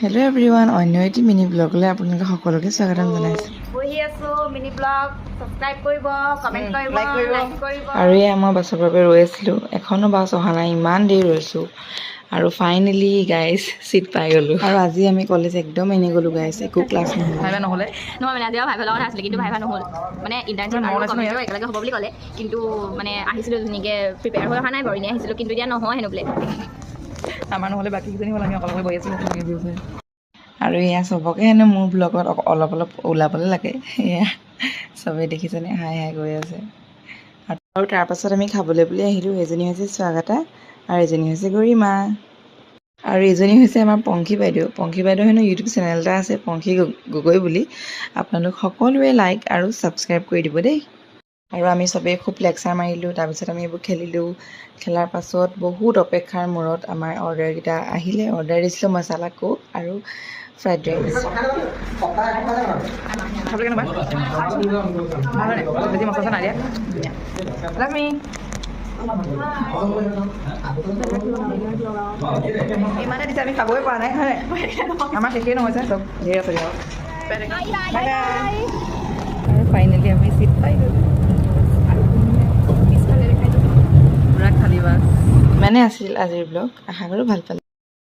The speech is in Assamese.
হেল্ল' এভৰিৱান, অন্য এটি মিনি ব্লগলৈ আপোনালোকে সকলোকে স্বাগতম জনাইছোঁ। আৰু এয়া মই বাছৰ বাবে ৰৈ আছিলোঁ, এখনো বাছ অহা নাই, ইমান দেৰি ৰৈছোঁ আৰু ফাইনেলি গাইজ চিট পাই গ'লোঁ। আৰু আজি আমি কলেজ একদম এনেই গ'লোঁ গাইজ, একো ক্লাছ নহ'লে নহয় মানে আজি ভাইভা লগা আছিলে কিন্তু ভাইভা নহ'ল মানে ইণ্টাৰ্ণশ্বিপ আৰু কম্পিউটাৰ একেলগে হ'ব বুলি ক'লে কিন্তু মানে আহিছিলোঁ ধুনীয়াকৈ প্ৰিপেয়াৰ হৈ অহা নাই বাৰু এনেই আহিছিলোঁ কিন্তু এতিয়া নহয় হেনো বোলে আমাৰ নহ'লে বাকীকেইজনী হ'ল আমি অকলে বহি আছিলোঁ আৰু এয়া চবকে হেনো মোৰ ব্লগত অলপ অলপ ওলাবলৈ লাগে। এয়া চবেই দেখিছেনে হাই হাই কৰি আছে। আৰু তাৰপাছত আমি খাবলৈ বুলি আহিলোঁ। এজনী হৈছে স্বাগতা আৰু এজনী হৈছে গৰিমা আৰু এজনী হৈছে আমাৰ পংখী বাইদেউ। পংখী বাইদেউ হেনো ইউটিউব চেনেল এটা আছে, পংখী গগৈ বুলি। আপোনালোক সকলোৱে লাইক আৰু ছাবস্ক্ৰাইব কৰি দিব দেই। আৰু আমি চবেই খুব লেকচাৰ মাৰিলোঁ, তাৰপিছত আমি এইবোৰ খেলিলোঁ। খেলাৰ পাছত বহুত অপেক্ষাৰ মূৰত আমাৰ অৰ্ডাৰকেইটা আহিলে। অৰ্ডাৰ দিছিলোঁ মছালা কোক আৰু ফ্ৰাইড ৰাইচ। খাবলৈ কেনেকুৱা বেছি মছলা নাই দিয়া লক্ষ্মী ইমানে দিছে আমি খাবই পৰা নাই হয় আমাৰ শেষেই নহৈছে চব ধেৰ আছে দিয়ক আৰু ফাইনেলি আমি চিট পাই গ'লোঁ পূৰা খালী বাছ। ইমানে আছিল আজিৰ ব্লগ, আশা কৰোঁ ভাল পালে।